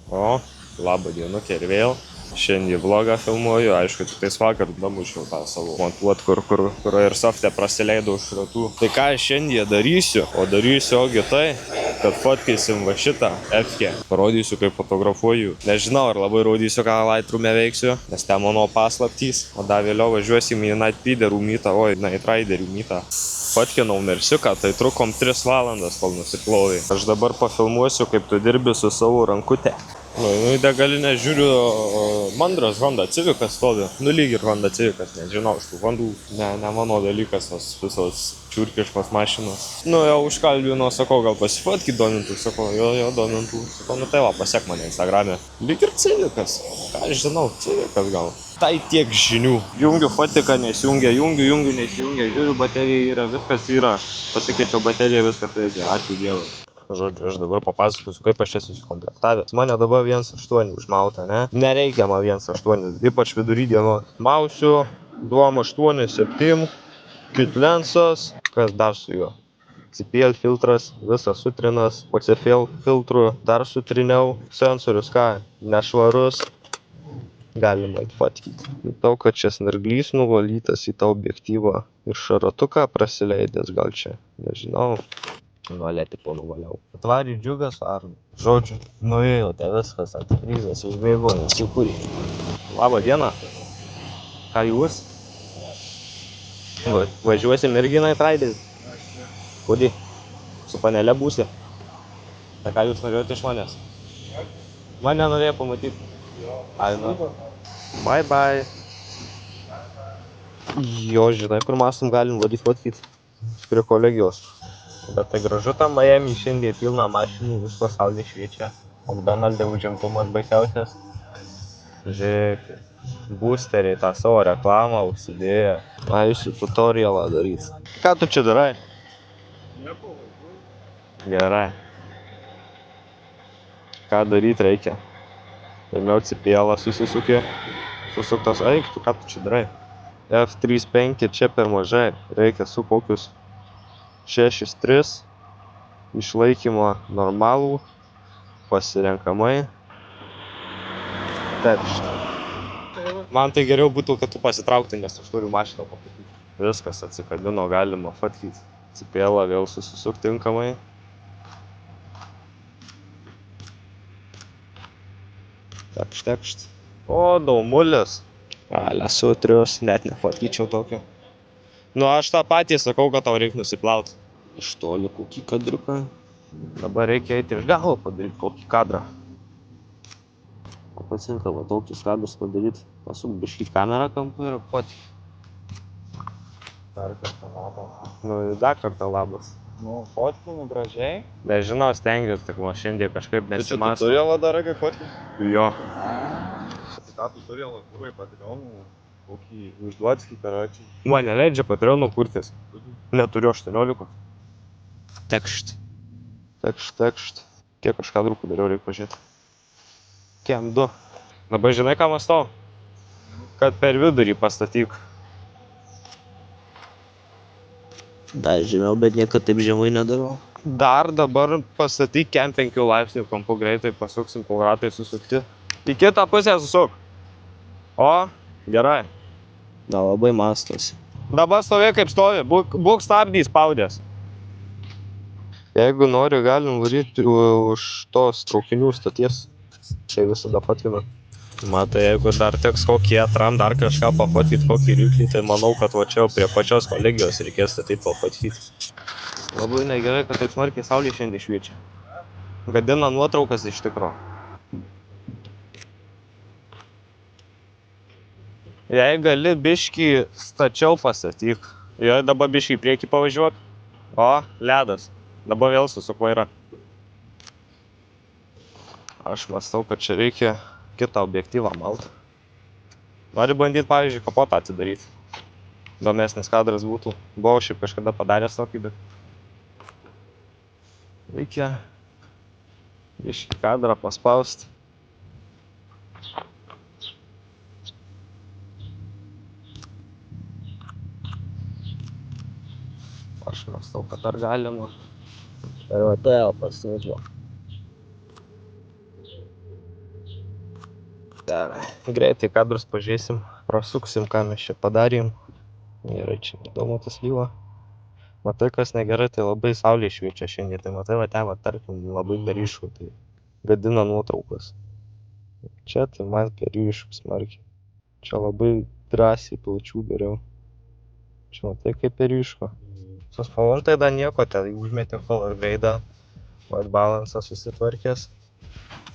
O, labą dieną, ir vėl. Šiandien vlogą filmuoju, aišku, tik tais vakar damušiau tą savo montuot, kur airsofte prasileidau šratų. Tai ką aš šiandien darysiu? O darysiu ogi tai, kad fotkysim va šitą F-kę. Parodysiu, kaip fotografuoju. Nežinau, ar labai rodysiu, ką Lightroom'e veiksiu, nes ten mano paslaptys. O dar vėliau važiuosim į Night Rider'ų mytą, Night Rider'ų mytą. Fotkinau Mersiuką, tai trukom 3 valandas, kol nusiplovai. Aš dabar pafilmuosiu, kaip tu dirbi su savo rankutė. Nu, į degalinę žiūriu, mandras Honda Civicas stovi. Nu, lyg ir Honda Civicas, nežinau, iš tų Hondų. Ne mano dalykas, tos visos čiurkiškos mašinos. Nu, jau užkalbino, sakau, gal pasifotki domintų, sakau, jo, domintų. Sakau, nu tai va, pasek mane Instagram'e. Lyg ir Civicas, ką aš žinau, Civicas gal. Tai tiek žinių. Jungiu fotiką, nesijungia, jungiu, nesijungia, žiūriu, baterija yra, viskas yra. Pasikeičiau bateriją, viskas veikia, ačiū Dievui. Žodžiu, aš dabar papasakosiu, kaip aš čia susikomplektavęs. Mane dabar 1.8 užmauta, ne? Nereikia man 1.8, ypač vidury dienos. Mausiu 2.8.7, kit lensas, kas dar su juo? CPL filtras, visas sutrinas, OCFL filtru dar sutriniau. Sensorius ką? Nešvarus. Galima atfatkyti. Matau, kad čia snarglys nuvalytas į tą objektyvą ir šaratuką prasileidęs, gal čia, nežinau. Nuolė tipo nuvaliau. Atvarį džiugas ar, žodžiu, nuėjo, tai viskas, antifrizas užbėgo, nesikūrė. Labą dieną. Ką jūs? Važiuosi merginą į Riderį. Kodį? Su panele būsi? Tai ką jūs norėjote iš manęs? Mane norėjo pamatyti. Ai, nu. Bye bye. Jo, žinai, kur mes galim vadyti fotkit. Prie kolegijos. Bet tai gražu tam Miami, šiandien pilna mašinų, vis pasaulyje šviečia. McDonald'e užimtumas baisiausias. Žiūrėk, boosteriai tą savo reklamą užsidėję. Eisiu tutorialą daryt. Ką tu čia darai? Nieko. Gerai. Ką daryt reikia? Pirmiau CPL susisukė. Susuktas, eik, tu ką tu čia darai? F3.5 čia per mažai. Reikia su kokius 6.3, išlaikymo normalų, pasirenkamai. Teršti. Man tai geriau būtų, kad tu pasitraukti, nes aš turiu mašiną papakyti. Viskas atsikabino, galima fotkyti. CPL vėl susisuk tinkamai. Tekšt. O, daumulis. Ale sutrius, net nefotkyčiau tokio. Nu, aš tą patį sakau, kad tau reikia nusiplaut. Iš toli kokį kadriuką. Dabar reikia eiti iš galo padaryti kokį kadrą. O patinka va tokius kadrus padaryti. Pasuk biškį kamerą kampu ir fotkį. Dar kartą labas. Nu, dar kartą labas. Nu, fotkinu gražiai. Nežinau, stengiuosi, tik man šiandien kažkaip nesimasto. Tai čia tutorialą dar reikia fotkint? Jo. Tai tą tutorialą kurai Patreonų, kokį užduotskį, karačiai. Man neleidžia Patreonų kurtis. Neturiu 18. Tekšt. Kiek aš kadrų padariau, reikia pažiūrėti. Kiem 2. Dabar žinai, ką mąstau? Kad per vidurį pastatyk. Dar žemiau, bet niekad taip žemai nedarau. Dar dabar pastatyk kem 5 laipsnių kampu, greitai pasuksim, kol ratai susukti. Į kitą pusę susuk. O, gerai. Da, labai mastosi. Dabar stovėk kaip stovi, būk stabdį spaudęs. Jeigu nori, galim varyti už tos traukinių stoties. Čia visada fotkinu. Matai, jeigu dar teks kokį atram, dar kažką pafotkyti, kokį ryklį, tai manau, kad va čia prie pačios kolegijos reikės taip pafotkyti. Labai negerai, kad taip smarkiai saulė šiandien šviečia. Gadina nuotraukas iš tikro. Jei gali biškį stačiau pastatyk. Jo, dabar biškį į priekį pavažiuok. O, ledas. Dabar vėl susuk vairą. Aš mąstau, kad čia reikia kitą objektyvą malt. Nori bandyti, pavyzdžiui, kapotą atsidaryti. Įdomesnis kadras būtų. Buvau šiaip kažkada padaręs tokį, bet... Reikia biškį kadrą paspaust. Aš mąstau, kad ar galima. Per VTL pasvažiuok. Dar greitai kadrus pažiūrėsim, prasuksim, ką mes čia padarėm. Gerai, čia įdomu tas lyva. Matai, kas negerai, tai labai saulė šviečia šiandien. Tai matai, va ten, va, tarkim, labai per ryškų, tai gadina nuotraukas. Čia tai man per ryškų smarkiai. Čia labai drąsiai plačių dariau. Čia matai, kaip per ryškų. Su spalvom tai dar nieko, tai užmetė color grade'ą, white balance susitvarkęs.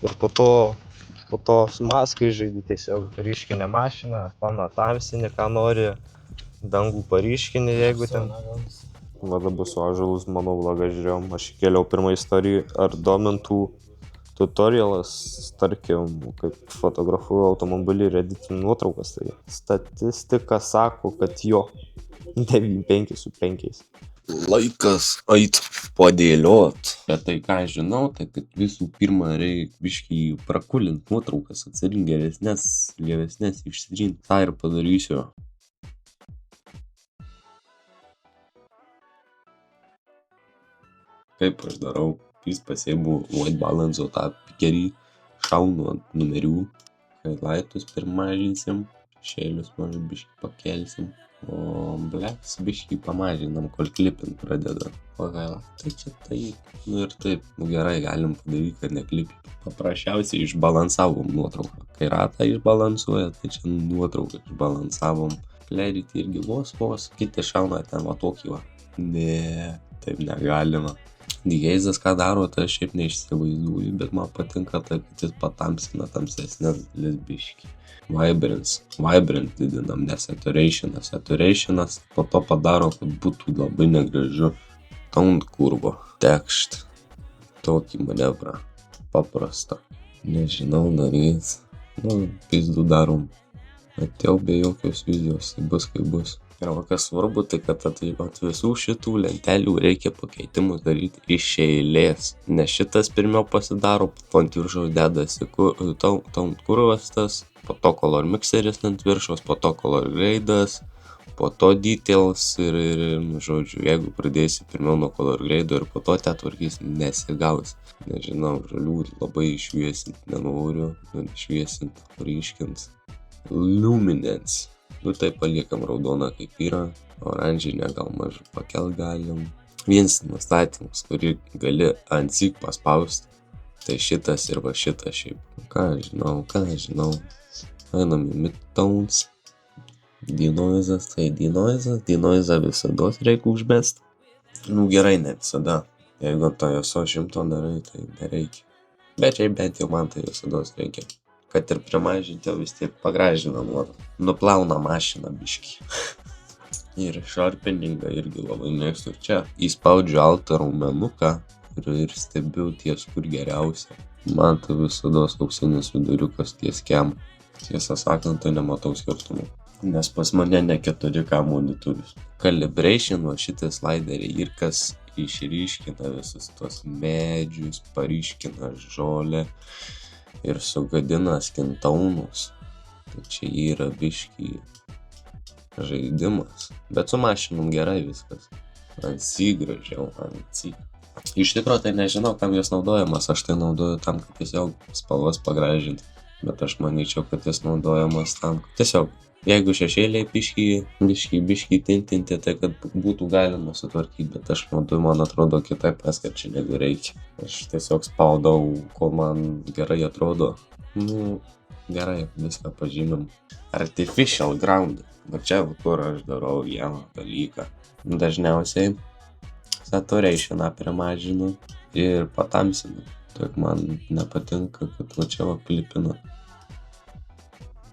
Ir po to su maskai žaidži tiesiog ryškinę mašiną, foną tamsinį, ką nori, dangų paryškinį, jeigu ten. Va dabar su ąžuolus mano vlogą žiūrėjom, aš įkėliau pirmą istoriją, ar domintų tutorialas, tarkim, kaip fotografuoju automobilį ir editinu nuotraukas, tai statistika sako, kad jo 9,5 su 5. Laikas ait padėliot. Bet tai ką žinau, tai kad visų pirma reikia biškį prakulint nuotraukas, atsirink geresnės, gyvesnės išsitrint. Ta ir padarysiu. Kaip aš darau, vis pasiimu white balance tą pikerį, šaunu ant numerių, highlightus primažinsim, šėlius mažai biškį pakelsim. O blacks biškį pamažinam, kol klipint pradeda. O tai čia taip, nu ir taip, nu gerai, galim padaryti, kad neklipint. Paprasčiausiai išbalansavom nuotrauką. Kai ratą išbalansuoja, tai čia nuotrauką išbalansavom. Clarity irgi vos, kiti šauna ten va tokį va. Ne, taip negalima. Degaze'as ką daro, tai aš šiaip neišsivaizduoju, bet man patinka tai, kad jis patamsina tamsesnės dalis biškį. Vibrant didinam, ne saturationas. Saturationas po to padaro, kad būtų labai negražu. Tone kurvo, tekst. Tokį manevrą. Paprasta. Nežinau, darys. Nu, pizdu darom. Atėjau be jokios vizijos, tai bus kaip bus. Ir kas svarbu, tai kad ant visų šitų lentelių reikia pakeitimus daryti iš eilės. Nes šitas pirmiau pasidaro, ant viršaus dedasi tone kurvas tas, po to color mixeris ant viršaus, po to color grade'as, po to details ir žodžiu, jeigu pradėsi pirmiau nuo color grade'o ir po to tvarkys, nesigaus. Nežinau, žalių labai išviesint nenoriu, išviesint, ryškint. Luminance. Nu tai paliekam raudoną kaip yra, oranžinę gal mažai pakelt galim. Vienas nustatymas, kurį gali ant syk paspausti, tai šitas ir va šitas šiaip. Ką žinau. Einam į midtones. Denoise'as, tai denoise'ą visada reikia užmest. Nu gerai, ne visada. Jeigu ant to ISO 100 darai, tai nereikia. Bet šiaip bent jau man tai visada reikia. Kad ir primažinti, vis tiek pagražina nuotrauką. Nuplauna mašiną biškį. Ir sharpeningą irgi labai mėgstu. Ir čia įspaudžiu altą raumenuką ir stebiu ties kur geriausia. Man tai visada auksinis viduriukas ties kem. Tiesą sakant, tai nematau skirtumų. Nes pas mane ne 4K monitorius. Calibration va šitie slideriai ir kas išryškina visus tos medžius, paryškina žolę. Ir sugadina skin tonus. Tai čia yra biškį žaidimas. Bet su mašinom gerai viskas. Ant C gražiau, ant C. Iš tikro tai nežinau, kam jos naudojamas. Aš tai naudoju tam, kad tiesiog spalvas pagražinti. Bet aš manyčiau, kad jis naudojamas tam. Tiesiog, jeigu šešėliai biškį tintinti, tai kad būtų galima sutvarkyti. Bet aš naudoju, man atrodo, kitaip paskirčiai negu reikia. Aš tiesiog spaudau, kol man gerai atrodo. Nu, gerai, viską pažymim. Artificial ground. Va čia, kur aš darau vieną dalyką. Dažniausiai saturationą primažinu ir patamsinu. Tik man nepatinka, kad va čia va klipina.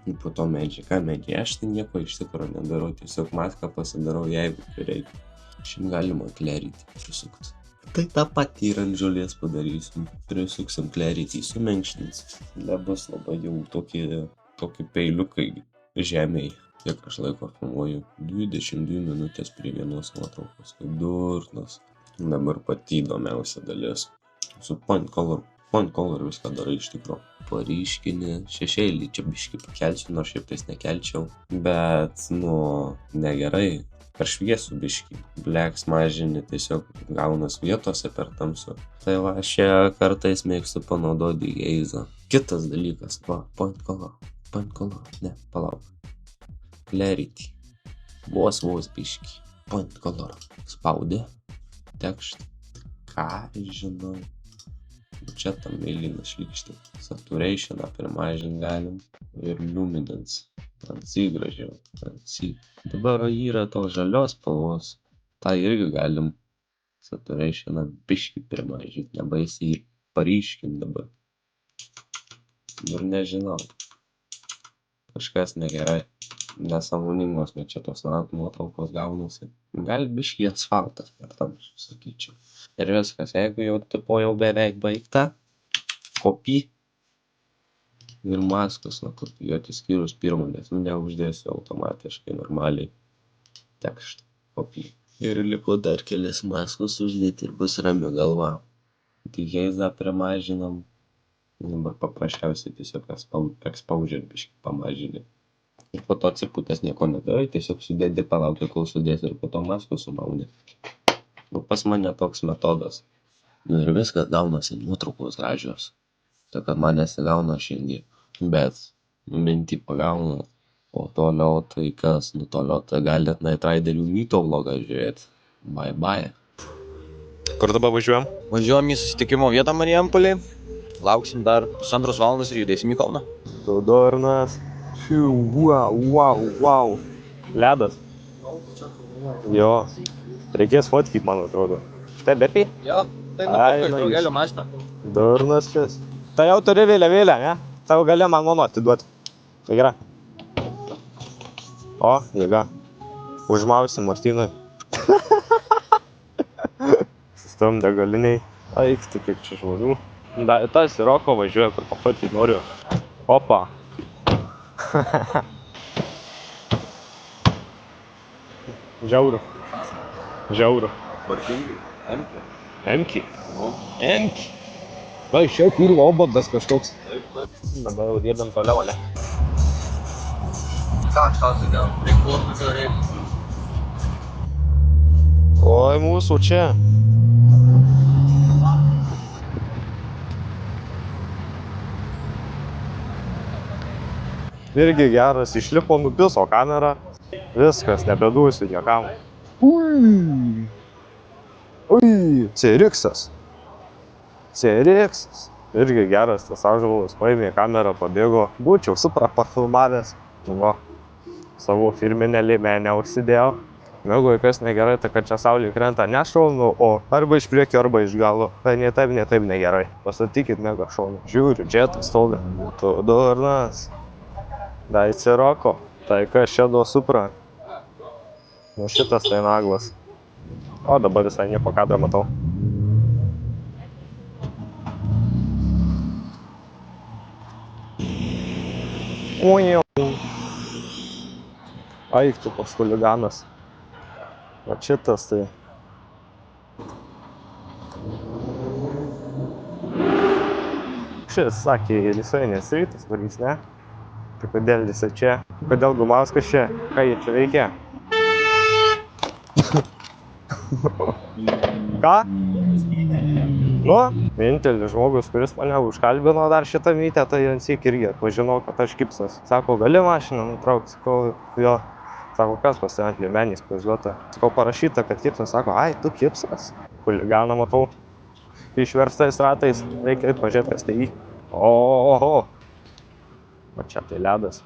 Ir po to medžiai. Aš tai nieko iš tikrųjų nedarau, tiesiog maską pasidarau, jeigu reikia. Šiandien galima clarity prisukti. Tai tą patį ir ant žolės padarysim. Prisuksim clarity, sumenkštinsim. Nebus labai jau tokie peiliukai žemėj. Kiek aš laiko filmuoju? 22 minutės prie vienos nuotraukos. Tai durnas. Dabar pati įdomiausia dalis. Su point color. Point color viską darai iš tikro. Paryškinį šešėlį čia biškį pakelčiau, nors šiaip tais nekelčiau. Bet, negerai. Per šviesų biškį. Blacks mažini tiesiog gaunas vietose per tamsu. Tai va, aš kartais mėgstu panaudoti degaze'ą. Kitas dalykas, va, point color. Paintcolor. Ne, palauk. Clarity. Vos biški. Paintcolor. Spaudė. Tekštą. Ką žinau. Čia tam mėlyną šlykštį. Saturationą primažint galim. Ir luminance. Ant C gražiau. Ant C. Dabar yra toks žalios spalvos. Tai irgi galim saturationą biškį primažint. Nebaisiai ir paryškint dabar. Ir nežinau. Kažkas negerai. Nesąmoningos, bet čia tos nuotraukos gaunasi. Gal biškį asfaltas per tamsu, sakyčiau. Ir viskas, jeigu jau tipo jau beveik baigta, copy ir maskus nukopijuoti skyrus pirmą, nes neuždėsiu automatiškai normaliai tekstą copy. Ir liko dar kelis maskus uždėti ir bus rami galva. Dehaze'ą primažinam. Dabar paprasčiausiai tiesiog exposure biškį pamažini. Ir po to atsipūtęs nieko nedarai, tiesiog sudėdi, palauki, kol sudėsi ir po to masku sumauni. Nu, pas mane toks metodas. Nu ir viskas gaunasi, nuotraukos gražios. Tai kad man nesigauna šiandien. Bet mintį pagaunu. O toliau tai kas? Nu toliau tai galit Night Riderių myto vlogą žiūrėti. Bye bye. Kur dabar važiuojam? Važiuojam į susitikimo vietą Marijampolėj. Lauksim dar 2 valandas ir judėsim į Kauną. Durnas. Wow. Ledas. Jo. Reikės fotkyt, man atrodo. Štai bepi? Jo, tai Ai, nupirkai draugelio mašiną. Durnas šis. Tai jau turi vėliavėlę, ne? Tau gali man mano atiduoti. Tai gerai. O, jėga. Užmausim Martynui. Sustam degaliniai. Aiksti, kiek čia žmonių. Tas į Roko važiuoja, kur pafotyt noriu. Opa. Žiauru. Tvarkingai. Emki. Va, iš čia kur robotas kažkoks. Dabar jau dirbam toliau, ne? Oi, mūsų čia. Irgi geras, išlipo, nupiso kamerą. Viskas, nebedūsiu niekam. Ui, CRX-as. Irgi geras tas ąžuolas, paėmė kamerą, pabėgo. Būčiau Supra pafilmavęs. Va, savo firminę liemenę užsidėjau. Jeigu kas negerai, tai kad čia saulė krenta ne šaunu, o arba iš priekio, arba iš galo. Tai nei taip negerai. Pasatykit mega šaunu. Žiūriu, džetas stovi. Tu durnas. Dacia Roko. Tai kas čia duo Supra. Nu šitas tai naglas. O dabar visai nieko kadrą matau. Oi. Aik tu pas chuliganas. O šitas tai. Šis sakė, jisai nesrytas varys, ne? Tai kodėl jisai čia? Kodėl Gumauskas čia? Ką jie čia veikia? Ką? Nu, vienintelis žmogus, kuris mane užkalbino dar šitą mytę, tai Jansik irgi atpažinau, kad aš kipsas. Sako, gali mašiną nutraukti? Sakau, jo. Sako, kas pas ten ant liemenys paizduota? Sakau, parašyta, kad kipsas. Sako, ai, tu kipsas. Chuliganą matau. Išverstais ratais. Reikia pažiūrėti, kas tai jį. Oho. O čia tai ledas.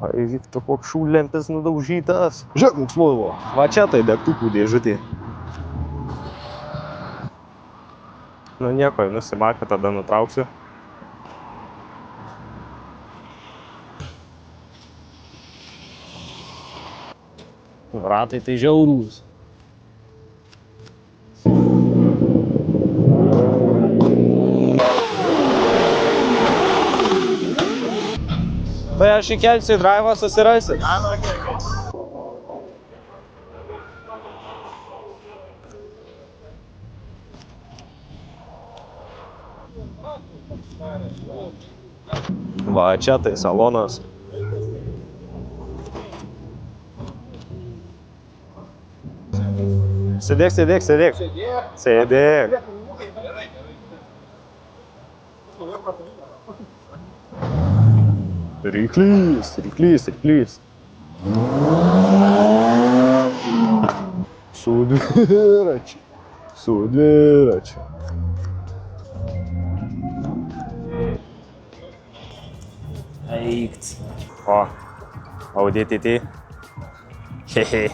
Ai, tu koks šūlempis nudaužytas. Žiūrėk, mums Volvo. Va čia tai degtukų dėžutė. Nu nieko, nusimakė, tada nutrauksiu. Ratai tai žiaurūs. Tai aš įkelsiu į draivą, susirasi. Va, čia tai salonas. Sėdėk. Sėdėk. Ryklys, ryklys, ryklys. Su dviračiu. Su dviračiu. Eikt. O, Audi TT. Hehe.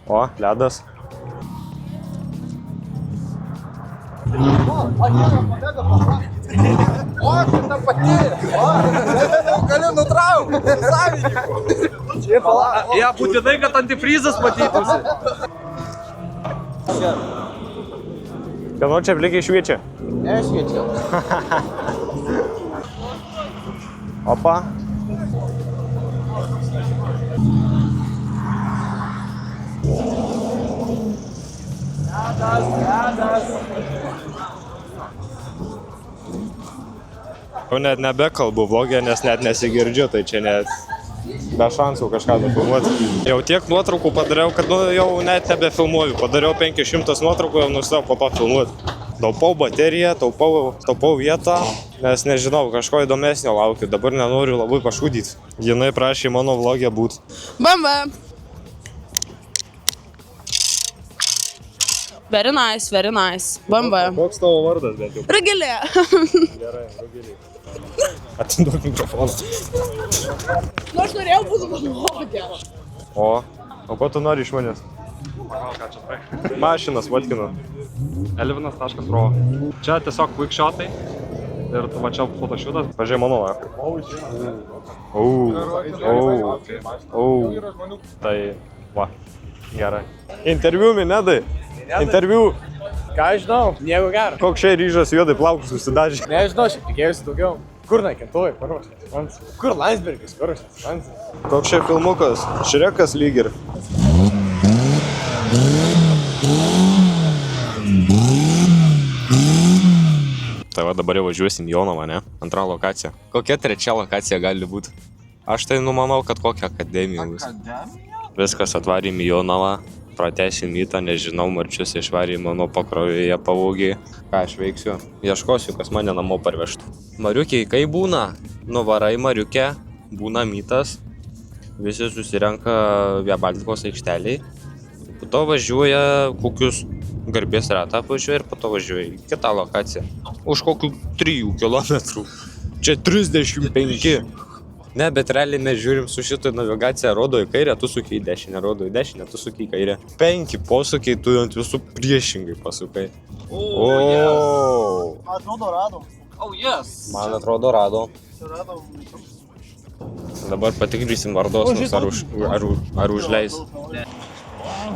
O, ledas. Ja būtinai, kad antifrizas matytųsi. Kieno čia plikiai šviečia? Nešviečia. Opa. Jau net nebekalbu vlogė, nes net nesigirdžiu, tai čia net be šansų kažką nufilmuoti. Jau tiek nuotraukų padariau, kad jau net nebefilmuoju. Padariau 500 nuotraukų, jau nustojau po to filmuoti. Taupau bateriją, taupau vietą, nes nežinau, kažko įdomesnio laukiu. Dabar nenoriu labai pašūdyti. Jinai prašė mano vlogė būt. BMW. Very nice, very nice. BMW. Koks tavo vardas, bent jau? Rugilė. Gerai, Rugilė. Atiduok mikrofoną. Nu, aš norėjau būti vlogė. O ko tu nori iš manęs? Mašinas vatkinu. Elvinas.ro. Čia tiesiog quickshotai ir va čia fotošiūtas. Pažiūrėk mano. Tai, va, gerai. Interviu, minedai. Interviu. Ką žinau, nieko gero. Koks čia ryžas juodai plaukus susidažė. Nežinau, šiaip tikėjusi daugiau. Kur naikintuvai, kur aš? Kur Landsbergis, kur aš? Koks čia filmukas. Šrekas lyg ir. Tai va dabar jau važiuosim Jonavą, ne? Antra lokacija. Kokia trečia lokacija gali būti? Aš tai numanau, kad kokia akademija bus. Viskas atvarėm į Jonavą. Pratęsim mytą, nežinau, Marčius išvarė mano pakrovėje pavogė. Ką aš veiksiu? Ieškosiu, kas mane namo parvežtų. Mariukiai, kai būna? Nuvarai Mariukę, būna mytas. Visi susirenka Via Baltikos aikšteliai. Po to važiuoja kokius garbės ratą važiuoja ir po to važiuoja į kitą lokaciją. Už kokių 3 kilometrų. Čia 35. Ne, bet realiai mes žiūrim su šitoj navigacija, rodo į kairę, tu sukai į dešinę, rodo į dešinę, tu sukai į kairę. 5 posukiai, tu ant visų priešingai pasukai. Man atrodo, radom. Man atrodo, radom. Dabar patikrinsim vardosnus, ar užleis.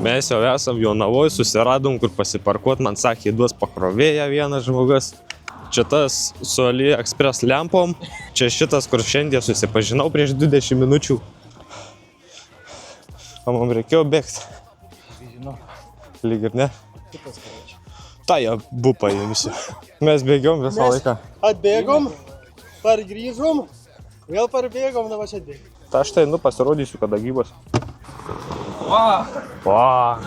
Mes jau esam Jonavoj, susiradom, kur pasiparkuot, man sakė, duos pakrovėją vienas žmogus. Čia tas su AliExpress lempom, čia šitas, kur šiandien susipažinau prieš 20 minučių. O mums reikėjo bėgti. Lyg ir ne. Tai abu paimsiu. Mes bėgiom visą laiką. Atbėgom, pargrįžom, vėl parbėgom, dabar čia atbėgom. Ta aš tai pasirodysiu, kada gyvas. Va!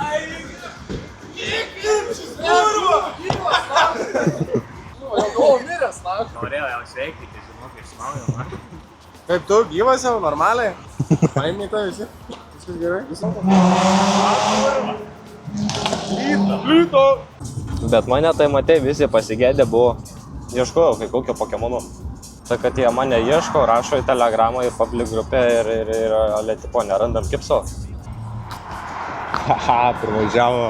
Norėjau jau sveikti, žinok, išsmaujau, na. Kaip tu, gyvas jau, normaliai? Paimė tą visi? Viskas gerai? Lyto! Bet mane tai matei, visi pasigėdė buvo. Ieškojau kai kokio Pokemono. Tai kad jie mane ieško, rašo į telegramą ir public grupę ir ale tipo nerandam kipso. Haha, privažiavo.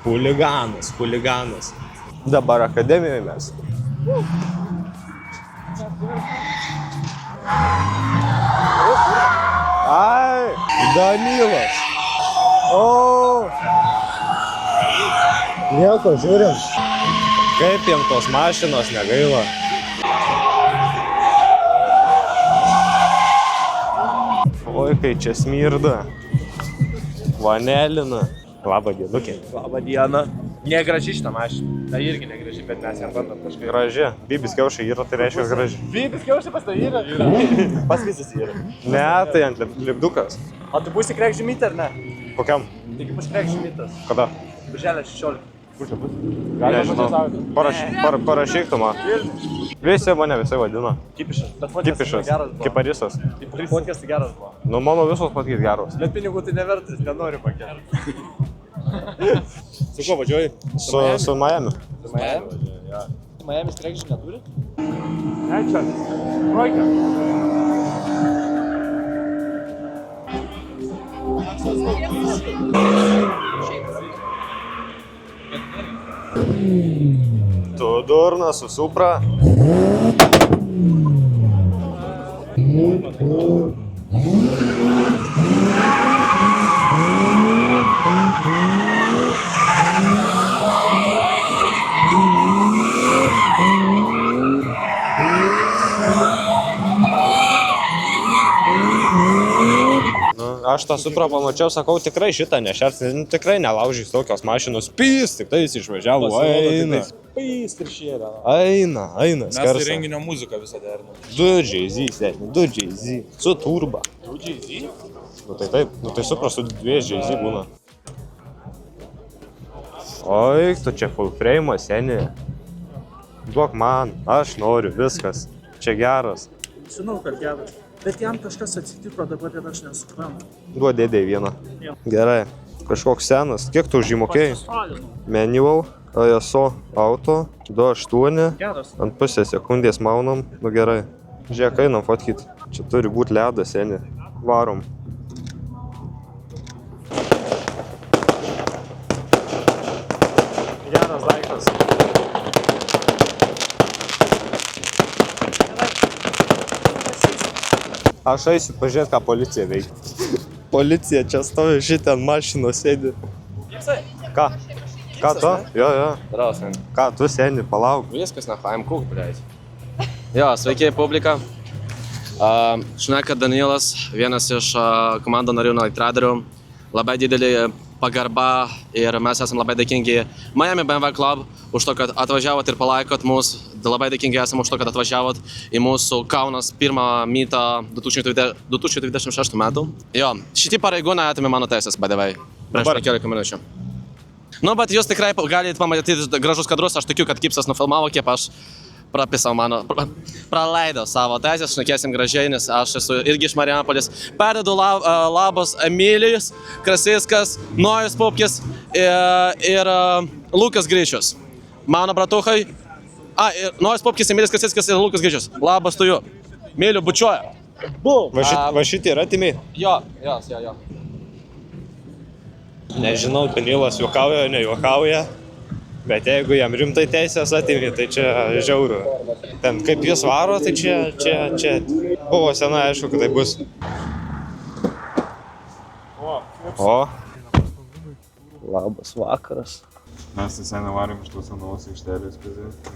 Huliganas. Dabar akademijoje mes. Ai, Danilas. O. Nieko, žiūrim. Kaip jiem tos mašinos negaila. Oi, kai čia smirda. Vanelina. Labą dienukė. Labą dieną. Negraži šitą mašiną. Tai irgi negraži, bet mes jam bandom kažkaip. Graži. Bibis kiaušai yra, tai reiškia graži. Bibis kiaušai pas tai yra? Pas visis yra. Ne, tai ant lipdukas. O tu būsi krekžymytė ar ne? Kokiam? Taigi bus krekžymytas. Kada? Birželio 16. Kur čia bus? Nežinau. Parašyk tu man. Visi mane visi vadina. Kipišas. Kipišas. Kiparisas. Fotkės tai geras buvo. Nu, mano visos fotkės geros. Bet pinigų tai nevertas, nenoriu pakelti. Su kuo važiuoji? Su Miami. Su Miami? Miami's krekžį neturi? Ne, čia. Projekte. Tu durnas su Supra. Aš tą Supra pamačiau, sakau, tikrai šitą nešert, tikrai nelaužys tokios mašinos. Pys, tik tai jis išvažiavo, eina. Pys ir šėlė. Eina, skersa. Mes renginio muziką visą derinam. 2 Jay-Z, sėkmi, 2 Jay-Z, su turba. 2 Jay-Z? Nu tai taip, nu tai Supra su 2 Jay-Z būna. Oi, tu čia full frame, seni. Duok man, aš noriu, viskas. Čia geras. Žinau, kad geras. Bet jam kažkas atsitiko dabar ir aš nesuprantu. Duok dėdėjai vieną. Gerai. Kažkoks senas. Kiek tu už jį mokėjai? Manual, ISO, auto, 2.8. Geras. Ant pusės sekundės maunam. Nu gerai. Žiūrėk, einam fotkyt. Čia turi būti ledas, seni. Varom. Geras daiktas. Aš eisiu pažiūrėti, ką policija veikia. Policija čia stovi, šitą ant mašinos sėdi. Ką? Ką tu? Jo. Drausen. Ką tu seni, palauk. Viskas na faim kuk, blėt. Jo, sveiki publika. Šneka Danielas, vienas iš komando narių Nitraderių. Labai didelį pagarba ir mes esame labai dėkingi Miami BMW Club už to, kad atvažiavot ir palaikot mus. Labai dėkingi esame už to, kad atvažiavot į mūsų Kaunas pirmą mytą 2026 metų. Jo, šitie pareigūnai atėmė mano teisės, by the way, prieš 15 minučių. Nu, bet jūs tikrai galite pamatyti gražus kadrus, aš tikiu, kad Kipsas nufilmavo, kaip aš praleidau savo teisės, šnekėsim gražiai, nes aš esu irgi iš Marijampolės. Perdedu labas Emilijus Krasickas, Nojus Pupkis ir Lukas Gryčius. Mano bratuhai. Nojus Pupkis, Emilijus Krasickas ir Lukas Gryčius. Labas tu jų. Myliu, bučiuoja. Va šitie yra timiai? Jo. Nežinau, Danilas juokauja, nejuokauja. Bet jeigu jam rimtai teisės atimi, tai čia žiauru. Ten kaip jis varo, tai čia buvo senai, aišku, kad tai bus. O. Labas vakaras. Mes visai nevarim iš tos senos aikštelės,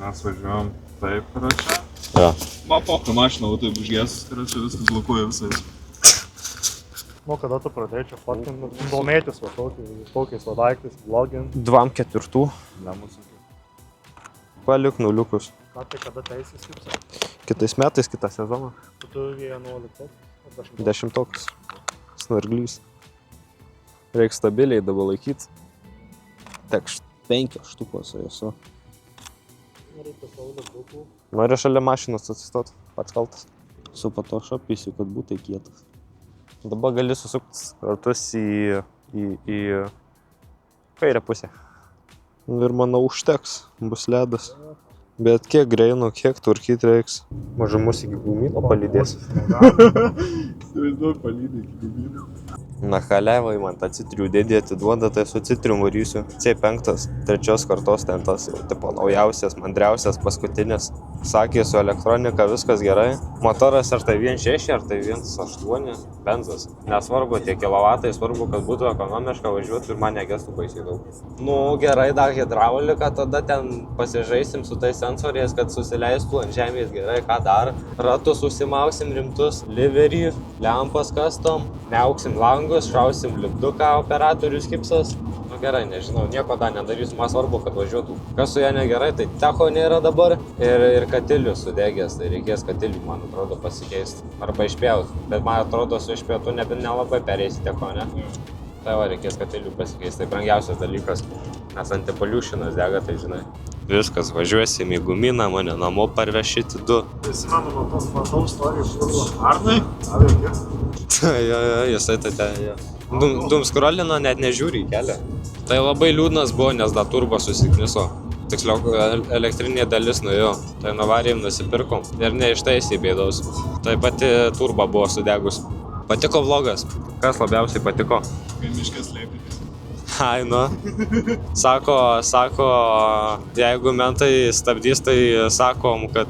mes važiuojam taip, karočią. Ja. Poka mašina, o taip užgės, karočią, viskas blokuoja visais. Nu, kada tu pradėjai čia fotkinti, domėtis va tokiais va daiktais, vlogint. 2/4. Paliuk nuliukus. Ką tai kada teisės Kipsas? Kitais metais, kitą sezoną. Tu 11. 10. Snarglys. Reiks stabiliai dabar laikyti. Tek 5 štukos esu. Nori šalia mašinos atsistot, pats kaltas. Su patošopysiu, kad būtų kietas. Dabar gali susukti ratus į kairę pusę. Ir manau užteks, bus ledas. Bet kiek greinų, kiek turkyti reiks. Mažumus iki gumyno palydės. Įsivaizduoju, palydė iki gumyno. Na halevai man tą citrių dėdį atiduoda, tai su citrium varysiu. C5, 3 kartos ten tas jau tipo naujausias, mandriausias, paskutinis. Sakė, su elektronika viskas gerai. Motoras ar tai 1.6, ar tai 1.8, benzas. Nesvarbu tie kilovatai, svarbu, kad būtų ekonomiška važiuoti ir man negestų baisiai daug. Nu gerai, dar hidraulika, tada ten pasižaisim su tais sensoriais, kad susileistų ant žemės gerai, ką dar. Ratus užsimausim rimtus, liverį, lempas kastom, neauksim langus, šausim lipduką operatorius Kipsas. Nu gerai, nežinau, nieko dar nedarysiu, man svarbu, kad važiuotų. Kas su ja negerai, tai techo nėra dabar ir katilius sudegęs, tai reikės katilių, man atrodo, pasikeisti. Arba išpjaut, bet man atrodo, su išpjautu nelabai pereisi techo, ne? Tai va, reikės katilių pasikeisti, tai brangiausias dalykas, nes antipollutionas dega, tai žinai. Viskas, važiuosim į Gumyną, mane namo parvešyti 2. Prisimenu, matau istoriją, kur Arnai, avėkė. Jo, jisai tai ten, jo. Dumskrolino net nežiūri į kelią. Tai labai liūdnas buvo, nes da turbo susikniso. Tiksliau, elektrinė dalis nuėjo. Tai nuvarėm nusipirkom ir neištaisė bėdos. Tai pati turba buvo sudegus. Patiko vlogas? Kas labiausiai patiko? Kai miškas slėpėtės. Ai, nu. Sako, jeigu mentai stabdys, tai sakom, kad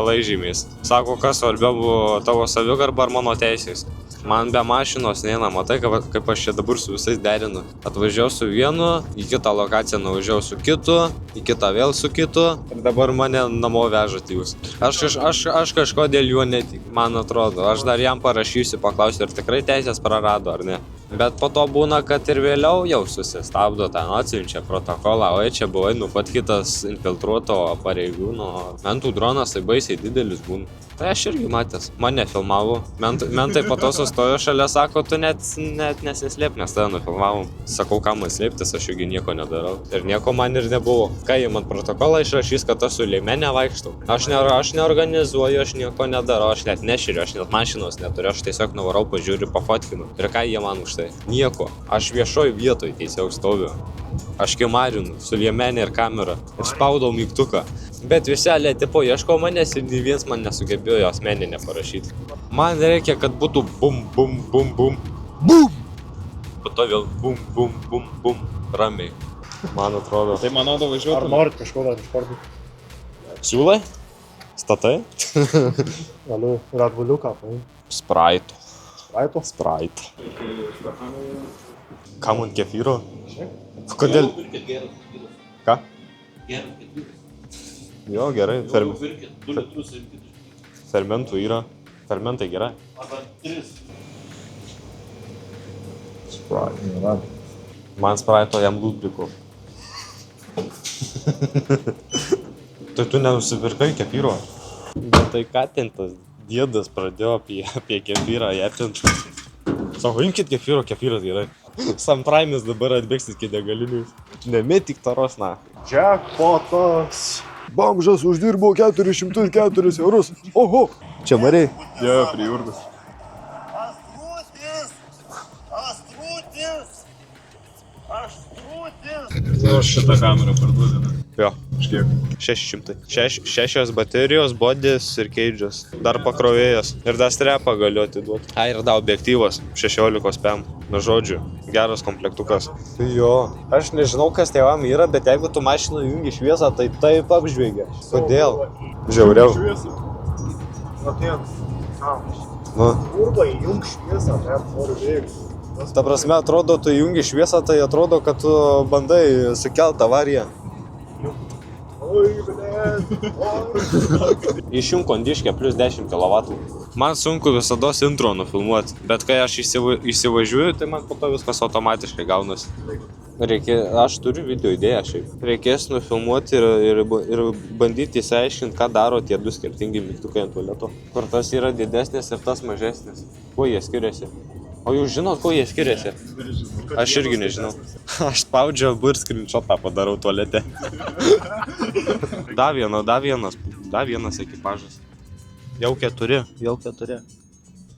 laižymės. Sako, kas svarbiau buvo tavo savigarba ar mano teisės. Man be mašinos neina, matai, kaip aš čia dabar su visais derinu. Atvažiavau su vienu, į kitą lokaciją nuvažiavau su kitu, į kitą vėl su kitu ir dabar mane namo vežat jūs. Aš kažko dėl juo netikiu, man atrodo. Aš dar jam parašysiu, paklausiu, ar tikrai teisės prarado ar ne. Bet po to būna, kad ir vėliau jau susistabdo, ten atsiunčia protokolą, o čia buvai nu pat kitas infiltruoto pareigūno. Mentų dronas tai baisiai didelis būna. Tai aš irgi matęs, mane filmavo. Mentai po to sustojo šalia, sako, tu net nesislėp, nes tada nufilmavom. Sakau, kam man slėptis, aš juk nieko nedarau. Ir nieko man ir nebuvo. Ką jie man protokolą išrašys, kad aš su lėme nevaikštau. Aš neorganizuoju, aš nieko nedarau, aš net neširiu, aš net mašinos neturiu, aš tiesiog nuvarau, pažiūriu, pafotkinu. Ir ką jie man už tai? Nieko. Aš viešoj vietoj tiesiog stoviu. Aš kimarinu su liemenė ir kamera ir spaudau mygtuką. Bet viselė tipo ieško manęs ir nei vienas man nesugebėjo asmeninę parašyti. Man reikia, kad būtų bum, bum, bum, bum, bum. Po to vėl bum, bum, bum, bum. Ramiai. Man atrodo. Tai manau, da važiuotum. Ar norit kažko dar išpardyti? Siūlai? Statai? Galiu Red Bulliuką paimti. Spraito. Spraito? Spraito. Kam ant kefyro? Kodėl? Ką? Jo, gerai. Fermentų yra. Fermentai gerai. Spraito yra. Man spraito jam lūdbriko. Tai tu nenusipirkai kefyro? Bet tai ką ten tas dėdas pradėjo apie kefyrą jepint? Sako, imkit kefyro, kefyras gerai. Sampraimis dabar atbėgsit iki degalinius. Nemėtik taros, na. Jackpotas. Bamžas uždirbo 404 eurus. Oho, čia Mariai. Jo, prie Jurgos. Nu, šitą kamerą parduodame. Jo. Kažkiek. 600. 6 baterijos, bodis ir keidžas. Dar pakrovėjas. Ir dar strepą galiu atiduoti. Ai, ir dar objektyvas. 16 pm. Nu, žodžiu, geras komplektukas. Jo. Aš nežinau, kas tėvam yra, bet jeigu tu mašinų jungi šviesą, tai taip apžveigia. Kodėl? Žiauriau. Nu. Urbai, jung šviesą, net noriu veikti. Ta prasme, atrodo, tu jungi šviesą, tai atrodo, kad tu bandai sukelt avariją. Oi, blėt. Išjung kondiškę plus 10 kW. Man sunku visados intro nufilmuoti, bet kai aš įsivažiuoju, tai man po to viskas automatiškai gaunasi. Aš turiu video idėją šiaip. Reikės nufilmuoti ir bandyti įsiaiškinti, ką daro tie du skirtingi mygtukai ant tualeto. Kur tas yra didesnis ir tas mažesnis. Kuo jie skiriasi? O jūs žinot, kuo jie skiriasi? Aš irgi nežinau. Aš spaudžiu abu ir screenshotą padarau tualete. Dar vienas ekipažas. Jau 4.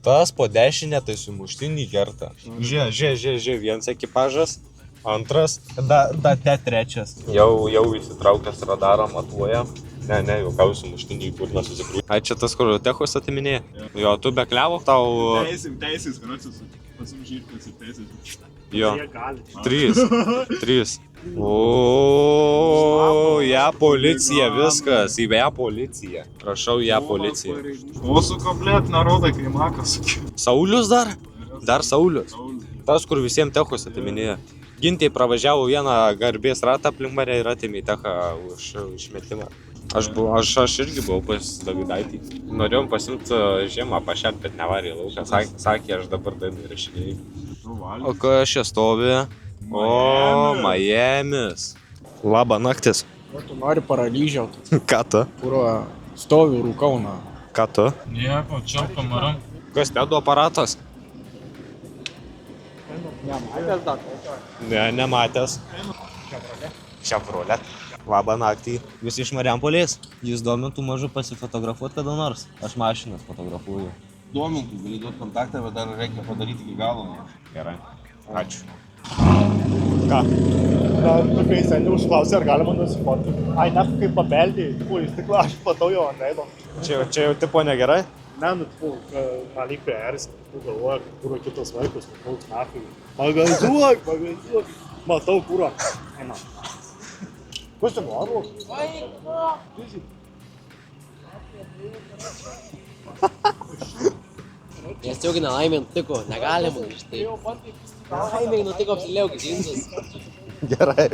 Tas po dešinę tai sumuštinį kerta. Žiūrė, vienas ekipažas, antras, dar trečias. Jau įsitraukęs radarą matuoja. Ne, jau gausiu sumuštinį į burną susikrūti. Ai, čia tas, kur techus atiminėja? Jo, tu be klevo tau... Teisės, karočius, pasimžyrkės ir teisės. Jo, 3. O, ją policija, viskas, į ją policiją. Prašau, ją policiją. Mūsų komplet narodai, kai makas. Saulius dar? Dar Saulius. Tas, kur visiems techus atiminėja. Gintei pravažiavo vieną garbės ratą aplink mane ir atimė techą už išmetimą. Aš irgi buvau pas Davidaitį. Norėjom pasimti žiemą pašert, bet nevarė į lauką. Sakė, aš dabar dainų įrašinėjau. O kai aš čia stovi, O, Miamis. Labą naktis. Tu nori paralyžiauti. Ką tu? Kur stoviu rūkauna. Ką tu? Nieko, čia kamaram. Kas dedu aparatas? Nematęs dar. Ne, nematęs. Chevrolet. Labą naktį. Jūs iš Marijampolės? Jūs domintų mažu pasifotografuoti kada nors? Aš mašinas fotografuoju. Duomintų, gali duoti kontaktą, bet dar reikia padaryti iki galo. Gerai. Ačiū. Ką? Tu kai seniai užklausė, ar galima nusifotinti. Ai, ne, kaip pabeldė, į stiklą, aš matau jo ant veido. Čia jau tipo negerai? Ne, nu, man lyg prie erisi, tu galvoja, kad kūro kitos vaikus, nuplauks nafai. Pagazuok. Matau kūro. Eina. Kas čia nori? Nes tiesiog nelaimė nutiko, negalima štai. Nelaimė nutiko apsiliauki džinsus. Gerai.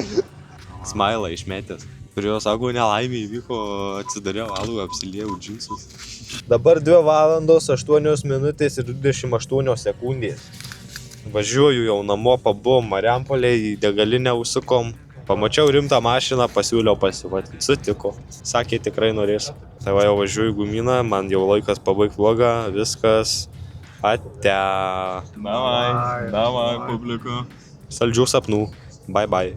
Smailą išmetęs. Turėjau sako, nelaimė įvyko, atsidariau alų, apsiliejau džinsus. Dabar 2 valandos 8 minutės ir 28 sekundės. Važiuoju jau namo, pabuvom Marijampolėj, į degalinę užsukom. Pamačiau rimtą mašiną, pasiūliau pasivatyti. Sutiko. Sakė, tikrai norės. Tai va jau važiuoju į Gumyną, man jau laikas pabaigti vlogą, viskas. Ate. Davai, publika. Saldžių sapnų. Bye bye.